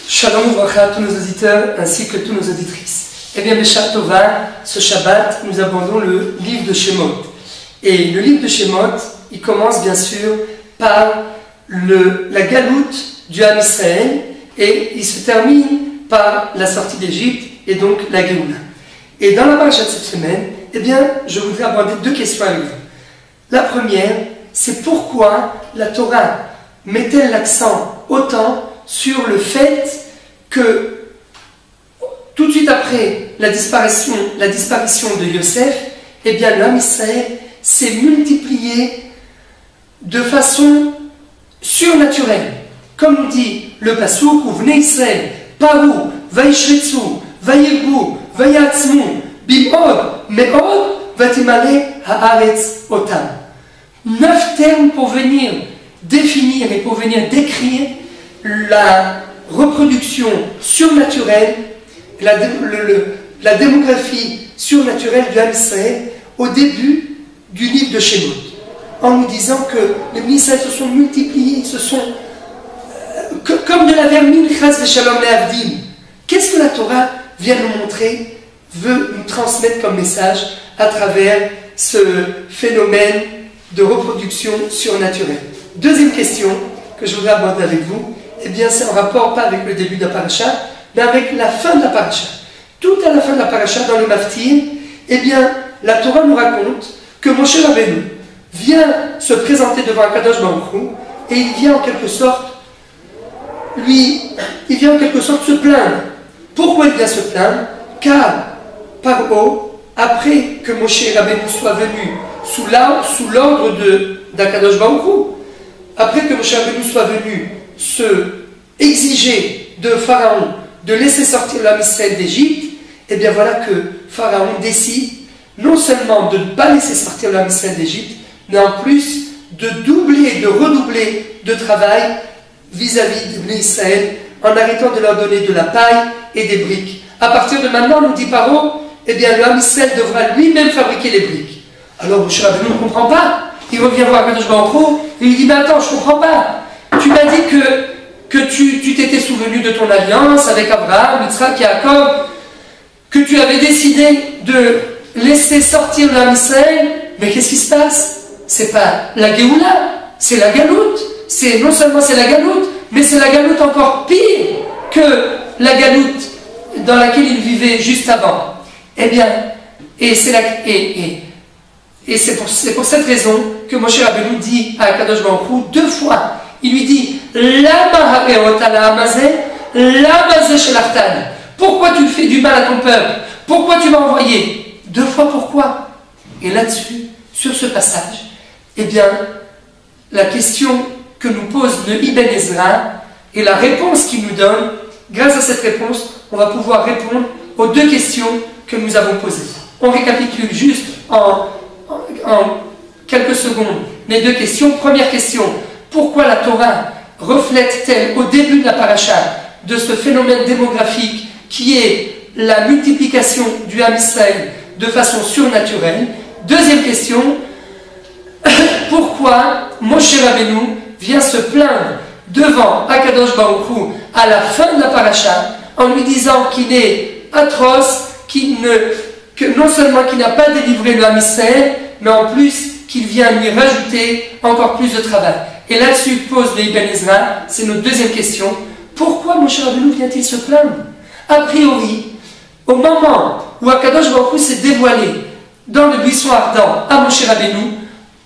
Shalom Uvracha à tous nos auditeurs ainsi que toutes nos auditrices. Eh bien, Béchar Tova, ce Shabbat, nous abordons le livre de Shemot. Et le livre de Shemot, il commence bien sûr par la galoute du Ham Israël et il se termine par la sortie d'Égypte et donc la Géoula. Et dans la paracha de cette semaine, eh bien, je voudrais aborder deux questions avec vous. La première, c'est pourquoi la Torah met-elle l'accent autant sur le fait que tout de suite après la disparition de Yosef, eh bien l'homme Israël s'est multiplié de façon surnaturelle. Comme nous dit le Passouk, Uvnei Israël, Parou, Vaishretsu, Vayirbu, Vayatzmu, Bimod, Meod, Vatimale, Haaretz, Otam. 9 termes pour venir définir et pour venir décrire la reproduction surnaturelle, la démographie surnaturelle du Ham Israël au début du livre de Shemot, en nous disant que les Israël se sont multipliés, comme de la vermine, Chas v'Shalom le'avdim. Qu'est-ce que la Torah vient nous montrer, veut nous transmettre comme message à travers ce phénomène de reproduction surnaturelle? Deuxième question que je voudrais aborder avec vous, eh bien c'est en rapport pas avec le début de la paracha, mais avec la fin de la paracha. Tout à la fin de la paracha, dans le Maftir, eh bien la Torah nous raconte que Moshe Rabbeinu vient se présenter devant Akadosh Baruch Hu et il vient en quelque sorte se plaindre. Pourquoi il vient se plaindre? Car Paro, après que Moshe Rabbeinu soit venu sous l'ordre d'Akadosh Baruch Hu, après que Moshe Rabbeinu soit venu se exiger de Pharaon de laisser sortir l'homme Israël d'Égypte, et bien voilà que Pharaon décide non seulement de ne pas laisser sortir l'homme Israël d'Égypte, mais en plus de redoubler de travail vis-à-vis de l'Israël en arrêtant de leur donner de la paille et des briques. À partir de maintenant, nous dit Paro, eh bien l'homme Israël devra lui-même fabriquer les briques. Alors Moshe Rabbeinu ne comprend pas. Il revient voir Akadosh Baruch Hu et il dit, mais attends, je ne comprends pas. Tu m'as dit que tu t'étais souvenu de ton alliance avec Abraham, Yitzhak et Jacob, que tu avais décidé de laisser sortir l'homme Israël, mais qu'est-ce qui se passe? C'est pas la Géoula, c'est la galoute. Non seulement c'est la galoute, mais c'est la galoute encore pire que la galoute dans laquelle il vivait juste avant. Eh bien, et c'est pour cette raison que Moshe Rabbeinu dit à Akadosh Baruch Hu 2 fois. Il lui dit, pourquoi tu fais du mal à ton peuple? Pourquoi tu m'as envoyé? 2 fois pourquoi? Et là-dessus, sur ce passage, eh bien, la question que nous pose le Ibn Ezra et la réponse qu'il nous donne, grâce à cette réponse, on va pouvoir répondre aux 2 questions que nous avons posées. On récapitule juste en quelques secondes les 2 questions. Première question, pourquoi la Torah reflète-t-elle au début de la paracha de ce phénomène démographique qui est la multiplication du Ham Israël de façon surnaturelle? Deuxième question, pourquoi Moshe Rabbeinu vient se plaindre devant Akadosh Baruch Hu à la fin de la paracha en lui disant qu'il est atroce, que non seulement qu'il n'a pas délivré le Ham Israël, mais en plus qu'il vient lui rajouter encore plus de travail. Et là-dessus pose le Ibn Ezra, c'est notre deuxième question. Pourquoi Moshe Rabbeinu vient-il se plaindre? A priori, au moment où Akadosh Baruch Hu s'est dévoilé dans le buisson ardent à Moshe Rabbeinu,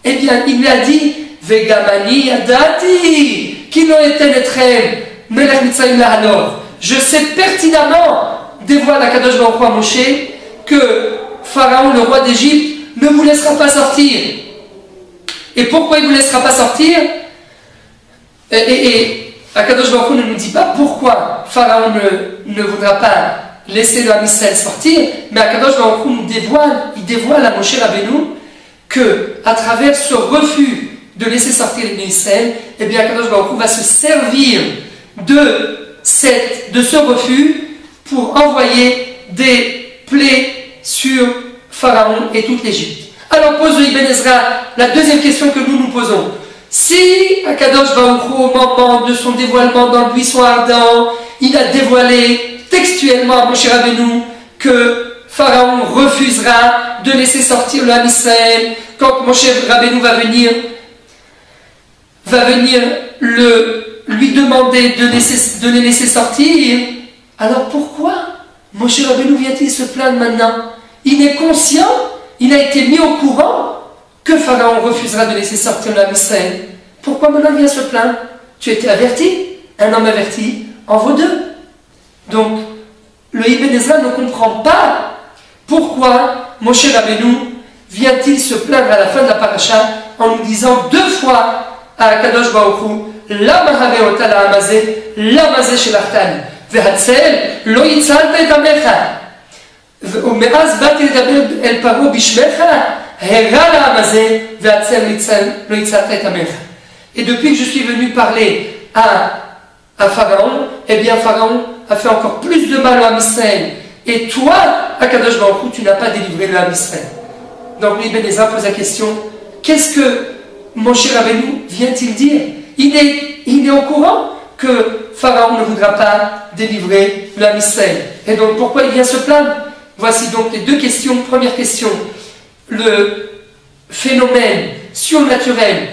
eh bien il lui a dit Vegamani yadati ki lo eten etrem melech Mitzrayim lahalor. Je sais pertinemment, dévoile Akadosh Baruch Hu à Moshe, que Pharaon, le roi d'Égypte, ne vous laissera pas sortir. Et pourquoi il ne vous laissera pas sortir? Et Akadosh Baruch Hu ne nous dit pas pourquoi Pharaon ne voudra pas laisser le Ham Israël sortir, mais Akadosh Baruch Hu il dévoile à Moshe Rabbeinu que à travers ce refus de laisser sortir les Israël, eh bien Akadosh Baruch Hu va se servir de ce refus pour envoyer des plaies sur Pharaon et toute l'Égypte. Alors pose Ibn Ezra la deuxième question que nous nous posons. Si Akadosh Baruch Hu, au moment de son dévoilement dans le buisson ardent, il a dévoilé textuellement à Moshe Rabbeinu que Pharaon refusera de laisser sortir le Ham Israël quand Moshe Rabbeinu va venir lui demander de les laisser sortir. Alors pourquoi Moshe Rabbeinu vient-il se plaindre maintenant? Il est conscient, il a été mis au courant que Pharaon refusera de laisser sortir le Ham Israël. Pourquoi maintenant il vient se plaindre? Tu étais averti, un homme averti en vaut deux. Donc, le Ibn Ezra ne comprend pas pourquoi Moshe Rabbeinu vient-il se plaindre à la fin de la paracha en nous disant deux fois à Kadosh Baruch Hu, Lama haveota la hamazeh, lama ze shelachtan, vehatzel lo yitzalta et amecha, ומאז באתי לדבר אל פרעה בשמך, הרע לעם הזה, והצל לא הצלת את עמך. Et depuis que je suis venu parler à Pharaon, eh bien Pharaon a fait encore plus de mal au Ham Israël. Et toi, Akadosh Baruch Hu, tu n'as pas délivré le Ham Israël. Donc Ibn Ezra pose la question, qu'est-ce que Moshe Rabbeinu vient-il dire? Il est au courant que Pharaon ne voudra pas délivrer le Ham Israël. Et donc pourquoi il vient se plaindre? Voici donc les deux questions. Première question, le phénomène surnaturel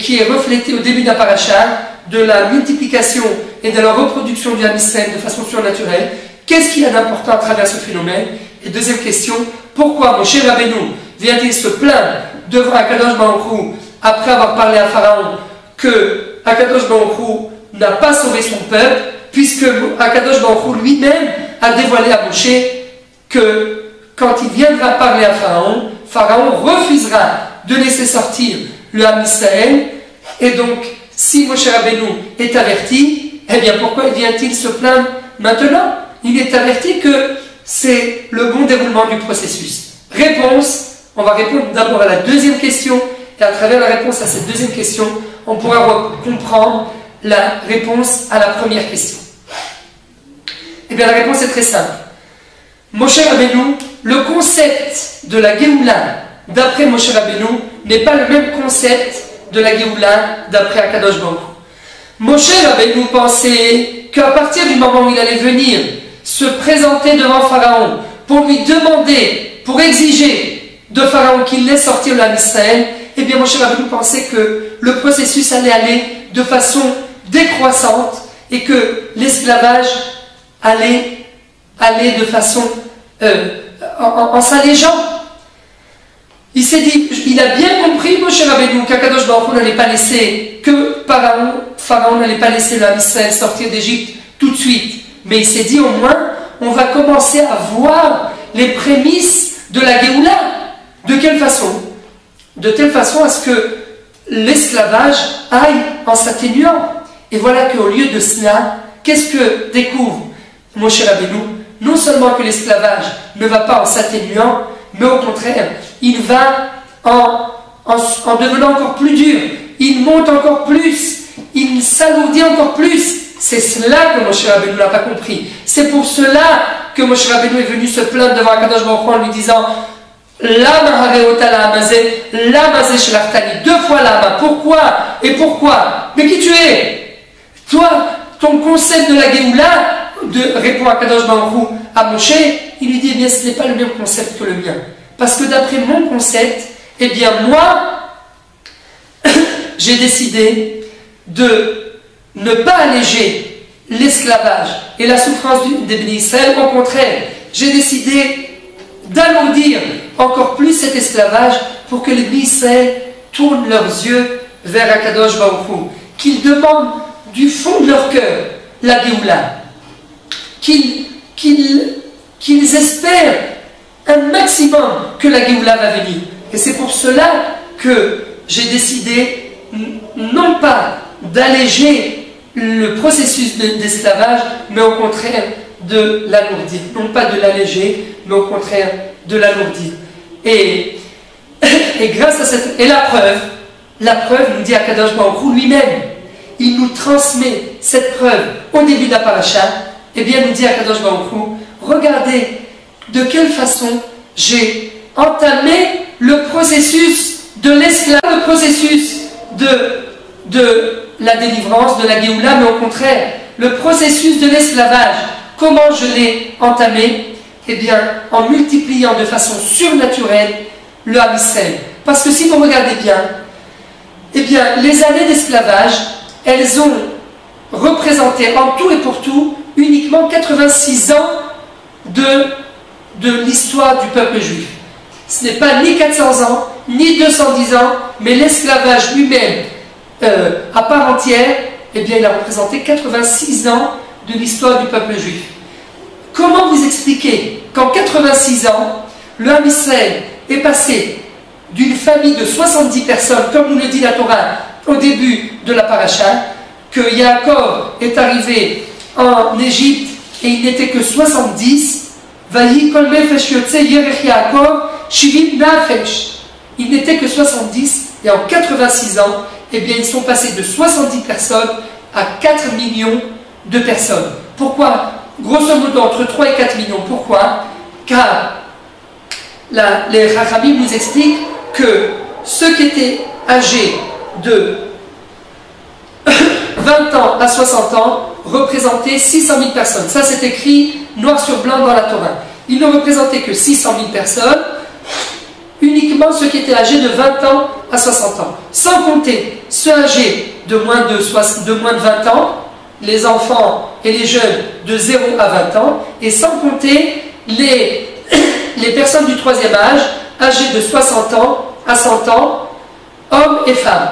qui est reflété au début de la paracha, de la multiplication et de la reproduction du Ham Israël de façon surnaturelle. Qu'est-ce qu'il y a d'important à travers ce phénomène? Et deuxième question, pourquoi Moshe Rabbeinu vient-il se plaindre devant Akadosh Baruch Hu après avoir parlé à Pharaon que Akadosh Baruch Hu n'a pas sauvé son peuple, puisque Akadosh Baruch Hu lui-même a dévoilé à Moshe que quand il viendra parler à Pharaon, Pharaon refusera de laisser sortir le Ham Israël. Et donc, si Moshe Rabbeinu est averti, eh bien pourquoi vient-il se plaindre maintenant? Il est averti que c'est le bon déroulement du processus. Réponse, on va répondre d'abord à la deuxième question, et à travers la réponse à cette deuxième question, on pourra comprendre la réponse à la première question. Eh bien la réponse est très simple. Moshe Rabbeinu, le concept de la Géoula d'après Moshe Rabbeinu n'est pas le même concept de la Géoula d'après Akadosh Baruch Hu. Moshe Rabbeinu pensait qu'à partir du moment où il allait venir se présenter devant Pharaon pour lui demander, pour exiger de Pharaon qu'il laisse sortir le Ham Israël, eh bien Moshe Rabbeinu pensait que le processus allait aller de façon décroissante et que l'esclavage allait de façon en s'allégeant. Il s'est dit, il a bien compris Moshe Rabbeinu qu'Akadosh Baruch Hu n'allait pas laisser, que Pharaon n'allait pas laisser le Ham Israël sortir d'Égypte tout de suite. Mais il s'est dit au moins, on va commencer à voir les prémices de la Géoula. De quelle façon? De telle façon à ce que l'esclavage aille en s'atténuant. Et voilà qu'au lieu de cela, qu'est-ce que découvre Moshe Rabbeinu? Non seulement que l'esclavage ne va pas en s'atténuant, mais au contraire, il va en devenant encore plus dur. Il monte encore plus, il s'alourdit encore plus. C'est cela que Moshe Rabbeinu n'a pas compris. C'est pour cela que Moshe Rabbeinu est venu se plaindre devant Akadosh Baruch Hu en lui disant Lama hareota la hamazeh, lama ze shelachthani. Deux fois lama. Pourquoi? Et pourquoi? Mais qui tu es? Toi, ton concept de la Géoula, répond Akadosh Baruch Hu à Moshe, il lui dit, eh bien, ce n'est pas le même concept que le mien. Parce que d'après mon concept, eh bien, moi, j'ai décidé de ne pas alléger l'esclavage et la souffrance des Béni Israël. Au contraire, j'ai décidé d'alourdir encore plus cet esclavage pour que les Béni Israël tournent leurs yeux vers Akadosh Baruch Hu, qu'ils demandent du fond de leur cœur la Géoula, qu'ils espèrent un maximum que la Géoula va venir. Et c'est pour cela que j'ai décidé non pas d'alléger le processus d'esclavage, mais au contraire de l'alourdir. Non pas de l'alléger, mais au contraire de l'alourdir. Et grâce à cette... Et la preuve nous dit Akadosh Baruch Hu lui-même, il nous transmet cette preuve au début de la paracha. Eh bien, nous dit Akadosh Baruch Hu, regardez de quelle façon j'ai entamé le processus de l'esclavage, le processus de la délivrance, de la Géoula, mais au contraire, le processus de l'esclavage, comment je l'ai entamé? Eh bien, en multipliant de façon surnaturelle le Ham Israël. Parce que si vous regardez bien, eh bien, les années d'esclavage, elles ont représenté en tout et pour tout uniquement 86 ans de l'histoire du peuple juif. Ce n'est pas ni 400 ans, ni 210 ans, mais l'esclavage lui-même, à part entière, eh bien, il a représenté 86 ans de l'histoire du peuple juif. Comment vous expliquer qu'en 86 ans, le Ham Israël est passé d'une famille de 70 personnes, comme nous le dit la Torah au début de la paracha, que Yaakov est arrivé en Égypte et il n'était que 70, il n'était que 70, et en 86 ans, eh bien, ils sont passés de 70 personnes à 4 millions de personnes. Pourquoi? Grosso modo, entre 3 et 4 millions. Pourquoi? Car les Chachamim nous expliquent que ceux qui étaient âgés de 20 ans à 60 ans représentaient 600 000 personnes. Ça, c'est écrit noir sur blanc dans la Torah. Ils ne représentaient que 600 000 personnes, uniquement ceux qui étaient âgés de 20 ans à 60 ans. Sans compter ceux âgés de moins de 20 ans, les enfants et les jeunes de 0 à 20 ans, et sans compter les personnes du troisième âge, âgées de 60 ans à 100 ans, hommes et femmes.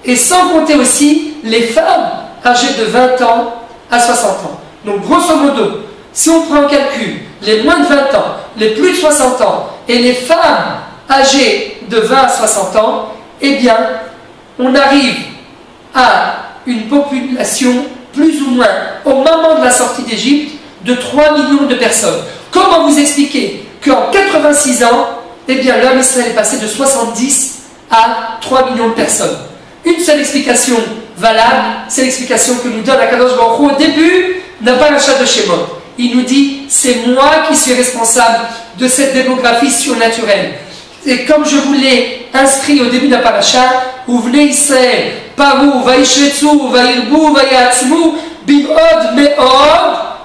Et sans compter aussi les femmes âgées de 20 ans à 60 ans. Donc grosso modo, si on prend en calcul les moins de 20 ans, les plus de 60 ans, et les femmes âgées de 20 à 60 ans, eh bien, on arrive à une population plus ou moins, au moment de la sortie d'Égypte, de 3 millions de personnes. Comment vous expliquer qu'en 86 ans, eh bien, l'homme Israël est passé de 70 à 3 millions de personnes? Une seule explication valable, c'est l'explication que nous donne Akadosh Baruch Hu au début d'un paracha de Shemot. Il nous dit, c'est moi qui suis responsable de cette démographie surnaturelle. Et comme je vous l'ai inscrit au début d'un paracha, où venez Israël, Parou, Vaishretsu, Vairbu, Vayatzmu, Bimod, Meod,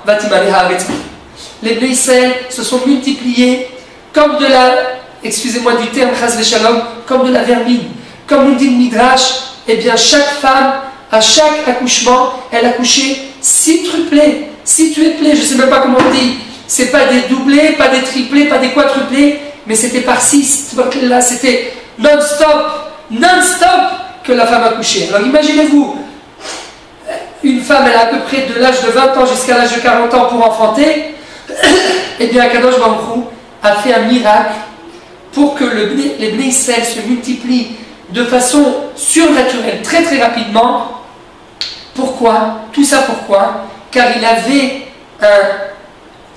Vatimale Haaretz. Les Bnei Israël se sont multipliés comme de la, excusez-moi du terme, Chas v'Shalom, comme de la vermine. Comme nous dit le Midrash, eh bien chaque femme, à chaque accouchement, elle accouchait 6 triplés, 6 tuplés, je ne sais même pas comment on dit. C'est pas des doublés, pas des triplés, pas des quadruplés, mais c'était par 6. Là, c'était non-stop que la femme accouchait. Alors imaginez-vous, une femme, elle a à peu près de l'âge de 20 ans jusqu'à l'âge de 40 ans pour enfanter. Eh bien, Akadosh Baruch Hu a fait un miracle pour que les Bnei Israël se multiplient de façon surnaturelle, très très rapidement. Pourquoi? Tout ça pourquoi? Car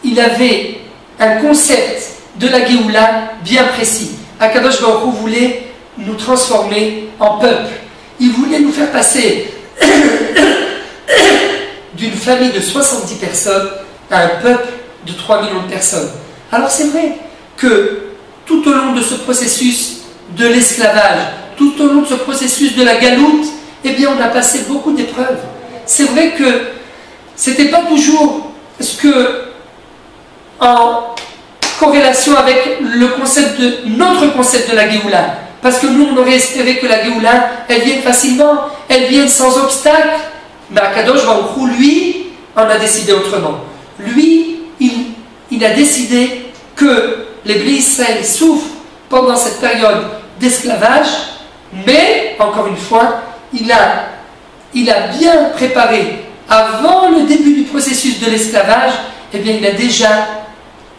il avait un concept de la Géoula bien précis. Akadosh Baruch Hu voulait nous transformer en peuple. Il voulait nous faire passer d'une famille de 70 personnes à un peuple de 3 millions de personnes. Alors c'est vrai que tout au long de ce processus de l'esclavage, tout au long de ce processus de la galoute, eh bien on a passé beaucoup d'épreuves. C'est vrai que c'était pas toujours ce que, en corrélation avec notre concept de la Géoula, parce que nous on aurait espéré que la Géoula, elle vienne facilement, elle vienne sans obstacle, mais Akadosh Baruch Hu, lui, en a décidé autrement. Lui, il a décidé que les Bnei Israël souffrent pendant cette période d'esclavage, mais, encore une fois, il a bien préparé, avant le début du processus de l'esclavage, eh bien, il a déjà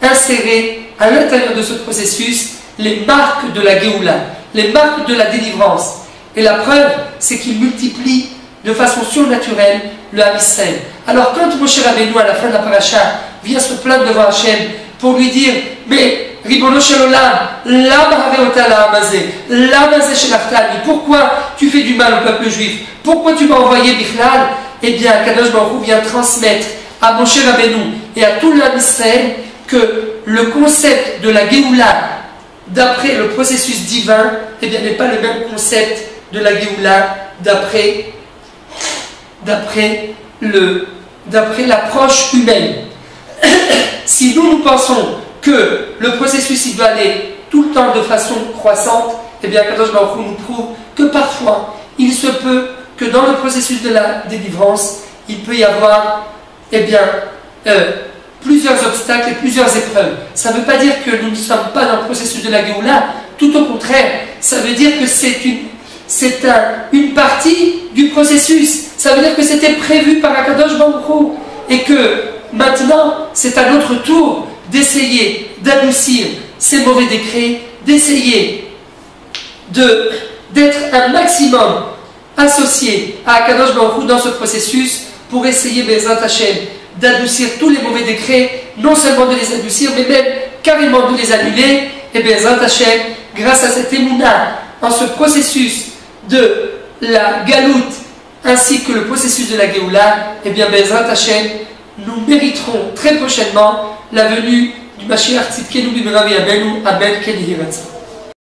inséré à l'intérieur de ce processus les marques de la Géoula, les marques de la délivrance. Et la preuve, c'est qu'il multiplie de façon surnaturelle le Ham Israël. Alors, quand Moshe Rabbeinu, à la fin de la paracha, vient se plaindre devant Hachem pour lui dire, mais Ribono shel olam, lama haveota la'am hazeh, lama hazeh shelachthani, pourquoi tu fais du mal au peuple juif? Pourquoi tu m'as envoyé Bichlal? Eh bien, Kadosh Baruch Hu vient transmettre à Moshe Rabbeinu et à tout l'Am Israël que le concept de la Géoula, d'après le processus divin, eh bien, n'est pas le même concept de la Géoula d'après d'après l'approche humaine. Si nous pensons que le processus il doit aller tout le temps de façon croissante, eh bien Kadosh Baruch Hu nous prouve que parfois il se peut que dans le processus de la délivrance, il peut y avoir plusieurs obstacles et plusieurs épreuves. Ça ne veut pas dire que nous ne sommes pas dans le processus de la Géoula, tout au contraire, ça veut dire que c'est une partie du processus. Ça veut dire que c'était prévu par Akadosh Baruch Hu et que maintenant, c'est à notre tour d'essayer d'adoucir ces mauvais décrets, d'essayer d'être un maximum associé à Akadosh Baruch Hu dans ce processus pour essayer, Bezrat Hashem, d'adoucir tous les mauvais décrets, non seulement de les adoucir, mais même carrément de les annuler. Et Bezrat Hashem, grâce à cette émouna, en ce processus de la galoute ainsi que le processus de la Géoula, et bien Bezrat Hashem, nous mériterons très prochainement la venue du Mashiach Tzidkenu B'Merav Yameinu. Amen. Ken Yehי Ratzon.